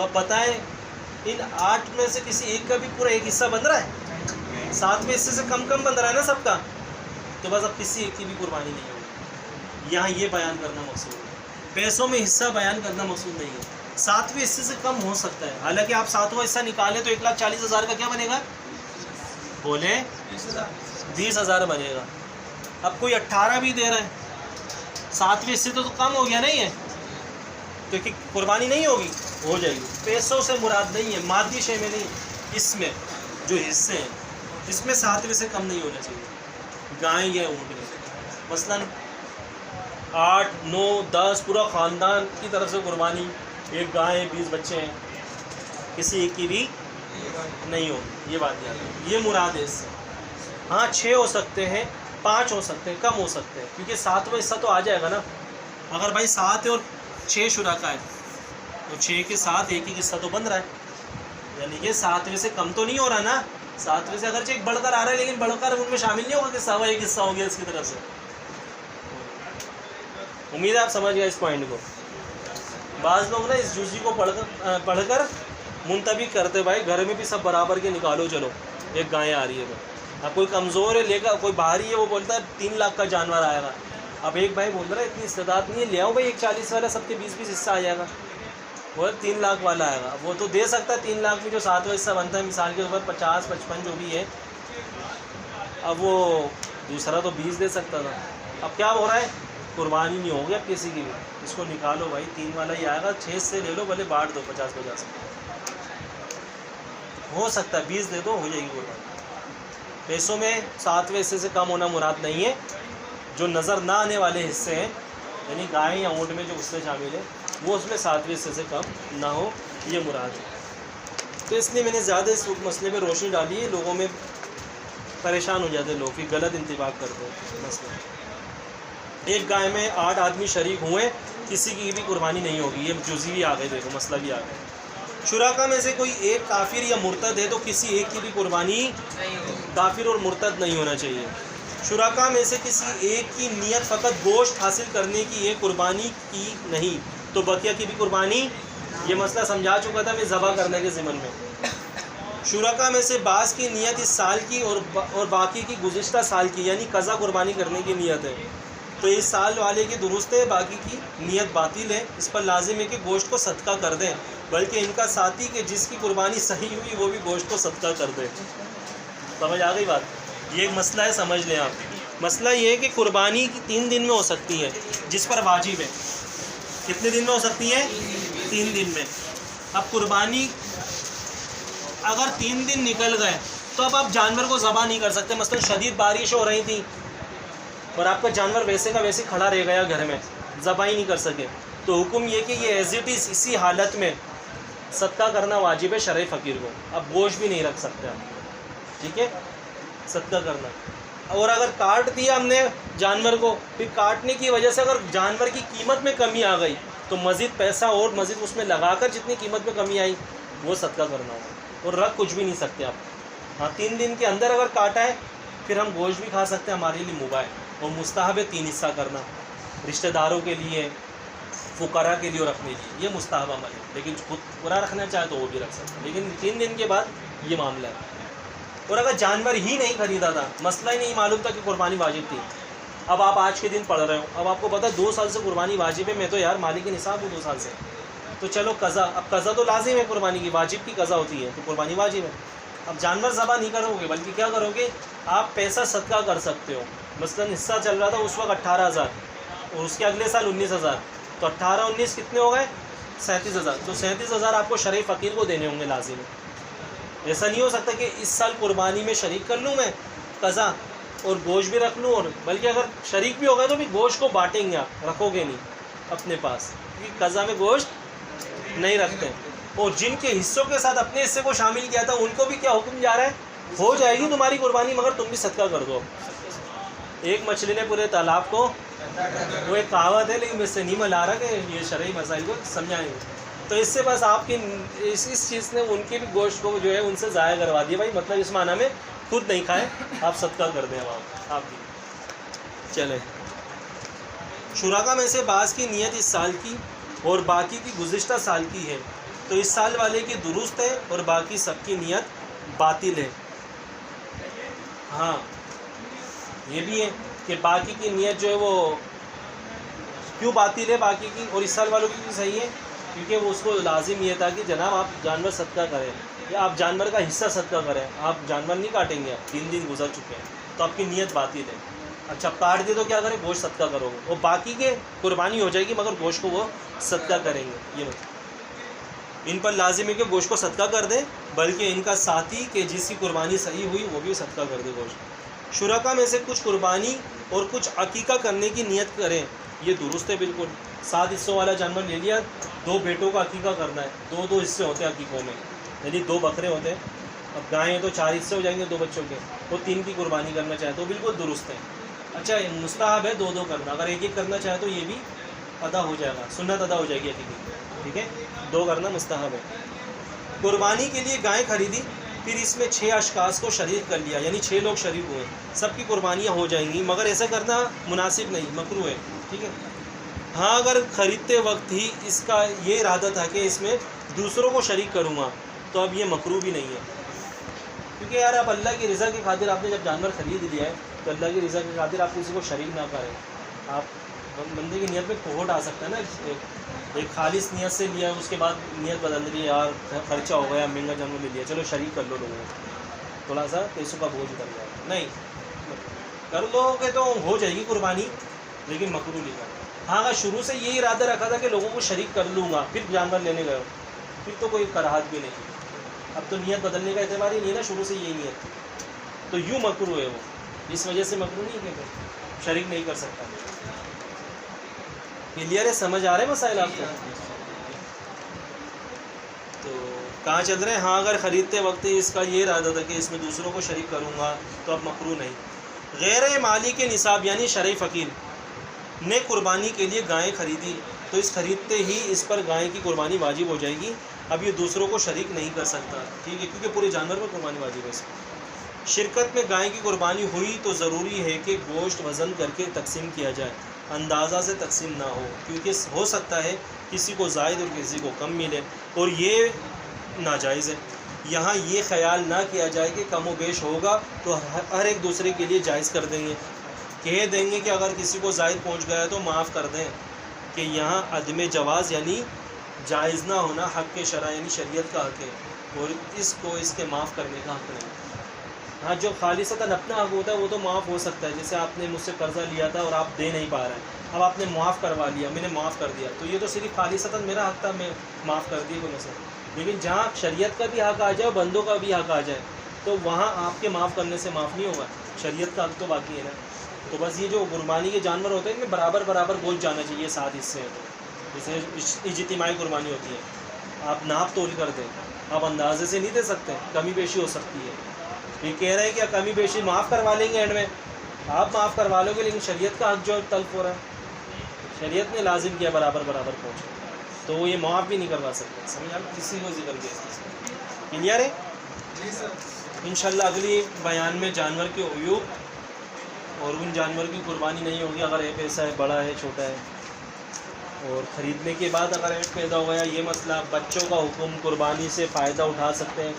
تو اب بتائیں ان 8 میں سے کسی ایک کا بھی پورا ایک حصہ بن رہا ہے؟ 7ویں حصے سے کم بن رہا ہے نا سب کا، تو بس اب کسی ایک کی بھی قربانی نہیں ہوگی۔ یہاں یہ بیان کرنا مقصود ہے، پیسوں میں حصہ بیان کرنا مقصود نہیں ہے۔ 7ویں حصے سے کم ہو سکتا ہے، حالانکہ آپ 7واں حصہ نکالیں تو 1,40,000 کا کیا بنے گا؟ بولے 20,000 بنے گا۔ اب کوئی 18 بھی دے رہا ہے، 7ویں حصے تو کم ہو گیا نہیں ہے، تو قربانی نہیں ہوگی؟ ہو جائے گی۔ پیسوں سے مراد نہیں ہے، مادی شے میں نہیں، اس میں جو حصے ہیں اس میں 7ویں سے کم نہیں ہونا چاہیے۔ گائیں یا اونٹ میں مثلاً 8 9 10 پورا خاندان کی طرف سے قربانی، ایک گائے 20 بچے ہیں، کسی ایک کی بھی نہیں ہوگی، یہ بات یاد ہے، یہ مراد ہے اس سے۔ ہاں 6 ہو سکتے ہیں، 5 ہو سکتے ہیں، کم ہو سکتے ہیں، کیونکہ 7واں حصہ تو آ جائے گا نا۔ اگر بھائی 7 ہے اور 6 شرکا ہے تو 6 کے ساتھ ایک حصہ تو بن رہا ہے، یعنی کہ 7ویں سے کم تو نہیں ہو رہا نا۔ 7ویں سے اگرچہ ایک بڑھ کر آ رہا ہے لیکن بڑھ کر ان میں شامل نہیں ہوگا کہ 7واں ایک حصہ ہو گیا اس کی طرف سے۔ امید ہے آپ سمجھ گئے اس پوائنٹ کو۔ بعض لوگ نا اس جزی کو پڑھ کر منطبق کرتے، بھائی گھر میں بھی سب برابر کے نکالو، چلو ایک گائے آ رہی ہے، اب کوئی کمزور ہے لے کر، کوئی باہری ہے وہ بولتا ہے 3 لاکھ کا جانور آئے گا، اب ایک بھائی بول رہا ہے اتنی استعداد نہیں ہے، لے آؤ بھائی ایک 40 والا، سب کے 20 حصہ آ جائے گا، وہ 3 لاکھ والا آئے گا، وہ تو دے سکتا ہے 3 لاکھ میں جو 7واں حصہ بنتا ہے، مثال کے اوپر 50 55 جو بھی ہے، اب وہ دوسرا تو 20 دے سکتا تھا، اب کیا ہو رہا ہے؟ قربانی نہیں ہوگی اب کسی کی بھی، اس کو نکالو بھائی 3 والا ہی آئے گا، 6 سے لے لو، بھلے بانٹ دو 50 ہو سکتا ہے 20 دے دو، ہو جائے گی قربانی۔ پیسوں میں 7ویں حصے سے کم ہونا مراد نہیں ہے، جو نظر نہ آنے والے حصے ہیں یعنی گائے یا اونٹ میں جو حصے شامل ہیں وہ اس میں 7ویں حصے سے کم نہ ہو، یہ مراد ہے۔ تو اس لیے میں نے زیادہ اس مسئلے میں روشنی ڈالی ہے، لوگوں میں پریشان ہو جاتے لوگ کہ غلط انتباہ کرتے ہیں مسئلہ۔ ایک گائے میں 8 آدمی شریک ہوئے، کسی کی بھی قربانی نہیں ہوگی، یہ جزئی بھی آ گئے، دیکھو مسئلہ بھی آ گیا۔ شرکا میں سے کوئی ایک کافر یا مرتد ہے تو کسی ایک کی بھی قربانی کافر اور مرتد نہیں ہونا چاہیے۔ شرکا میں سے کسی ایک کی نیت فقط گوشت حاصل کرنے کی ہے، قربانی کی نہیں، تو بقیہ کی بھی قربانی، یہ مسئلہ سمجھا چکا تھا میں ذبح کرنے کے ضمن میں۔ شرکا میں سے بعض کی نیت اس سال کی اور باقی کی گزشتہ سال کی، یعنی قضا قربانی کرنے کی نیت ہے، تو اس سال والے کی درست ہے، باقی کی نیت باطل ہے، اس پر لازم ہے کہ گوشت کو صدقہ کر دیں، بلکہ ان کا ساتھی کہ جس کی قربانی صحیح ہوئی وہ بھی گوشت کو صدقہ کر دے۔ سمجھ آ گئی بات؟ یہ ایک مسئلہ ہے، سمجھ لیں آپ۔ مسئلہ یہ ہے کہ قربانی 3 دن میں ہو سکتی ہے جس پر واجب ہے۔ کتنے دن میں ہو سکتی ہے؟ 3 دن میں۔ اب قربانی اگر 3 دن نکل گئے تو اب آپ جانور کو ذبح نہیں کر سکتے، مثلا شدید بارش ہو رہی تھی اور آپ کا جانور ویسے کا ویسے کھڑا رہ گیا گھر میں، ذبح ہی نہیں کر سکے، تو حکم یہ کہ یہ ایز اٹ از اسی حالت میں صدقہ کرنا واجب ہے شرعی فقیر کو۔ اب گوشت بھی نہیں رکھ سکتے آپ، ٹھیک ہے، صدقہ کرنا۔ اور اگر کاٹ دیا ہم نے جانور کو، پھر کاٹنے کی وجہ سے اگر جانور کی قیمت میں کمی آ گئی تو مزید پیسہ اور مزید اس میں لگا کر جتنی قیمت میں کمی آئی وہ صدقہ کرنا ہوگا، اور رکھ کچھ بھی نہیں سکتے آپ۔ ہاں 3 دن کے اندر اگر کاٹا ہے پھر ہم گوشت بھی کھا سکتے ہیں، ہمارے لیے مباح ہے، اور مستحب ہے 3 حصہ کرنا، رشتہ داروں کے لیے، فقراء کے لیے اور اپنے لیے، یہ مستحب عمل ہے، لیکن خود پورا رکھنا چاہے تو وہ بھی رکھ سکتے ہیں، لیکن 3 دن کے بعد یہ معاملہ ہے۔ اور اگر جانور ہی نہیں خریدا تھا، مسئلہ ہی نہیں معلوم تھا کہ قربانی واجب تھی، اب آپ آج کے دن پڑھ رہے ہو، اب آپ کو پتہ 2 سال سے قربانی واجب ہے، میں تو یار مالک نصاب ہوں 2 سال سے، تو چلو قضا، اب قضا تو لازم ہے قربانی کی، واجب کی قضا ہوتی ہے تو قربانی واجب ہے۔ اب جانور ذبح نہیں کرو گے بلکہ کیا کرو گے، آپ پیسہ صدقہ کر سکتے ہو، مثلا حصہ چل رہا تھا اس وقت 18,000 اور اس کے اگلے سال 19,000، تو 18 19 کتنے ہو گئے؟ 37,000، تو 37,000 آپ کو شرعی فقیر کو دینے ہوں گے لازم ہے۔ ایسا نہیں ہو سکتا کہ اس سال قربانی میں شریک کر لوں میں قضا اور گوشت بھی رکھ لوں، اور بلکہ اگر شریک بھی ہو گئے تو بھی گوشت کو بانٹیں گے، آپ رکھو گے نہیں اپنے پاس، کیونکہ قضا میں گوشت نہیں رکھتے ہیں۔ اور جن کے حصوں کے ساتھ اپنے حصے کو شامل کیا تھا ان کو بھی کیا حکم جا رہا ہے، ہو جائے گی تمہاری قربانی مگر تم بھی صدقہ کر دو۔ ایک مچھلی نے پورے تالاب کو، وہ ایک کہاوت ہے لیکن میں سے نہیں ملا رہا کہ یہ شرعی مسائل کو سمجھائیں گے، تو اس سے بس آپ کی اس چیز نے ان کے بھی گوشت کو جو ہے ان سے ضائع کروا دیا، بھائی مطلب اس معنی میں خود نہیں کھائیں، آپ صدقہ کر دیں آپ بھی۔ چلیں، شرکا میں سے بعض کی نیت اس سال کی اور باقی کی گزشتہ سال کی ہے، تو اس سال والے کی درست ہے اور باقی سب کی نیت باطل ہے۔ ہاں یہ بھی ہے کہ باقی کی نیت جو ہے وہ کیوں باطل ہے باقی کی، اور اس سال والوں کی بھی صحیح ہے، کیونکہ وہ اس کو لازم یہ تھا کہ جناب آپ جانور صدقہ کریں یا آپ جانور کا حصہ صدقہ کریں، آپ جانور نہیں کاٹیں گے، 3 دن گزر چکے ہیں تو آپ کی نیت باطل ہے۔ اچھا کاٹ دے تو کیا کریں، گوشت صدقہ کرو گے، اور باقی کے قربانی ہو جائے گی مگر گوشت کو وہ صدقہ کریں گے۔ یہ ان پر لازم ہے کہ گوشت کو صدقہ کر دیں، بلکہ ان کا ساتھی کہ جس کی قربانی صحیح ہوئی وہ بھی صدقہ کر دے گوشت۔ شرکا میں سے کچھ قربانی اور کچھ عقیقہ کرنے کی نیت کریں، یہ درست ہے بالکل۔ 7 حصوں والا جانور لے لیا، 2 بیٹوں کا عقیقہ کرنا ہے، 2 حصے ہوتے ہیں عقیقوں میں، یعنی 2 بکرے ہوتے ہیں، اب گائیں تو 4 حصے ہو جائیں گے 2 بچوں کے، وہ 3 کی قربانی کرنا چاہے تو بالکل درست ہے۔ اچھا مستحب ہے 2 کرنا، اگر 1 کرنا چاہے تو یہ بھی ادا ہو جائے گا، سنت ادا ہو جائے گی عقیقے کی، ٹھیک ہے، 2 کرنا مستحب ہے۔ قربانی کے لیے گائیں خریدی، پھر اس میں 6 اشخاص کو شریک کر لیا، یعنی 6 لوگ شریک ہوئے، سب کی قربانیاں ہو جائیں گی، مگر ایسا کرنا مناسب نہیں، مکروہ ہے، ٹھیک ہے۔ ہاں اگر خریدتے وقت ہی اس کا یہ ارادہ تھا کہ اس میں دوسروں کو شریک کروں گا تو اب یہ مکروہ بھی نہیں ہے، کیونکہ یار آپ اللہ کی رضا کی خاطر آپ نے جب جانور خرید لیا ہے تو اللہ کی رضا کی خاطر آپ کسی کو شریک نہ کریں۔ آپ بندے کی نیت میں کھوٹ آ سکتا ہے نا، ایک خالص نیت سے لیا اس کے بعد نیت بدل رہی ہے، یار خرچہ ہو گیا مہنگا جانور لے لیا، چلو شریک کر لو لوگوں کو، تھوڑا سا پیسوں کا بوجھ اتر جائے گا، نہیں کر لو کہ تو ہو جائے گی قربانی، لیکن مکروہ نہیں کرنا۔ ہاں اگر شروع سے یہی ارادہ رکھا تھا کہ لوگوں کو شریک کر لوں گا پھر جانور لینے گئے ہو، پھر تو کوئی کراہت بھی نہیں، اب تو نیت بدلنے کا اعتبار ہی نہیں نا، شروع سے یہی نیت تھی تو یوں مکروہ ہے وہ، اس وجہ سے مکروہ نہیں کہ شریک نہیں کر سکتا۔ کلیئر ہے، سمجھ آ رہے ہیں مسائل آپ کو؟ تو کہاں چل رہے ہیں؟ ہاں اگر خریدتے وقت اس کا یہ ارادہ تھا کہ اس میں دوسروں کو شریک کروں گا تو اب مکروہ نہیں۔ غیر مالی کے نصاب یعنی شرعی فقیر نے قربانی کے لیے گائیں خریدی تو اس خریدتے ہی اس پر گائے کی قربانی واجب ہو جائے گی، اب یہ دوسروں کو شریک نہیں کر سکتا، ٹھیک ہے، کیونکہ پورے جانور پر قربانی واجب ہے اس میں۔ شرکت میں گائے کی قربانی ہوئی تو ضروری ہے کہ گوشت وزن کر کے تقسیم کیا جائے، اندازہ سے تقسیم نہ ہو، کیونکہ ہو سکتا ہے کسی کو زائد اور کسی کو کم ملے، اور یہ ناجائز ہے۔ یہاں یہ خیال نہ کیا جائے کہ کم و بیش ہوگا تو ہر ایک دوسرے کے لیے جائز کر دیں گے، کہہ دیں گے کہ اگر کسی کو زائد پہنچ گیا تو معاف کر دیں، کہ یہاں عدم جواز یعنی جائز نہ ہونا حق کے شرع یعنی شریعت کا حق ہے، اور اس کو اس کے معاف کرنے کا حق نہیں۔ ہاں جو خالصتاً اپنا حق ہوتا ہے وہ تو معاف ہو سکتا ہے، جیسے آپ نے مجھ سے قرضہ لیا تھا اور آپ دے نہیں پا رہے ہیں، اب آپ نے معاف کروا لیا، میں نے معاف کر دیا، تو یہ تو صرف خالصتاً میرا حق تھا، میں معاف کر دیا کوئی مسئلہ۔ لیکن جہاں شریعت کا بھی حق آ جائے اور بندوں کا بھی حق آ جائے تو وہاں آپ کے معاف کرنے سے معاف نہیں ہوگا، شریعت کا حق تو باقی ہے نا۔ تو بس یہ جو قربانی کے جانور ہوتے ہیں ان میں برابر برابر گوشت جانا چاہیے، 7 حصے ہیں تو جیسے اجتماعی قربانی ہوتی ہے، آپ ناپ تول کر دیں، آپ اندازے سے نہیں دے سکتے، کمی بیشی ہو سکتی ہے۔ یہ کہہ رہے ہیں کہ کمی بیشی معاف کروا لیں گے، اینڈ میں آپ معاف کروا لو گے، لیکن شریعت کا حق جو تلف ہو رہا ہے، شریعت نے لازم کیا برابر برابر پہنچے، تو وہ یہ معاف بھی نہیں کروا سکتے، سمجھ آپ کسی کو ذکر کیا۔ کلیئر ہے؟ انشاءاللہ اگلی بیان میں جانور کے عیوب اور ان جانور کی قربانی نہیں ہوگی اگر ایپ ایسا ہے، بڑا ہے، چھوٹا ہے، اور خریدنے کے بعد اگر ایپ پیدا ہو گیا یہ مسئلہ، بچوں کا حکم، قربانی سے فائدہ اٹھا سکتے ہیں،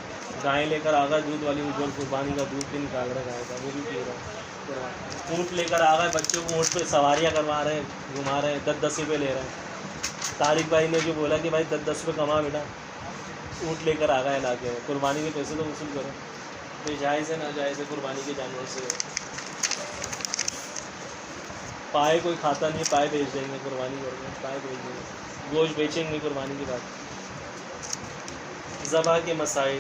گائے لے کر آ گئے دودھ والی اجول قربانی کا دودھ بھی نکال رہا ہے گائے کا، وہ بھی پی رہا ہے، اونٹ لے کر آ گئے بچوں کو اونٹ پہ سواریاں کروا رہے ہیں، گھما رہے ہیں، 10-10 روپے لے رہے ہیں۔ طارق بھائی نے جو بولا کہ بھائی 10-10 روپے کما بیٹا، اونٹ لے کر آ گئے علاقے میں، قربانی کے پیسے تو وصول کرو، بے جائز ہے ناجائز ہے قربانی کے جانور سے، پائے کوئی کھاتا نہیں، پائے بیچ دیں گے قربانی کر کے، پائے بیچ دیں گے، گوشت بیچیں گے قربانی کے بعد۔ ذبح کے مسائل،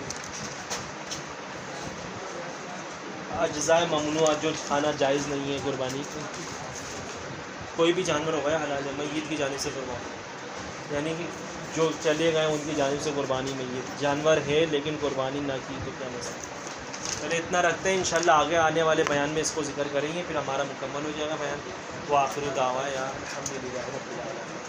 اجزاء ممنوعہ جو کھانا جائز نہیں ہے قربانی، کوئی بھی جانور ہو گیا حلال ہے، میت کی جانب سے قربانی، یعنی کہ جو چلے گئے ان کی جانب سے قربانی، میت جانور ہے لیکن قربانی نہ کی تو کیا مسئلہ۔ چلے اتنا رکھتے ہیں، انشاءاللہ آگے آنے والے بیان میں اس کو ذکر کریں گے، پھر ہمارا مکمل ہو جائے گا بیان۔ وآخر دعوانا الحمدللہ رب العالمین۔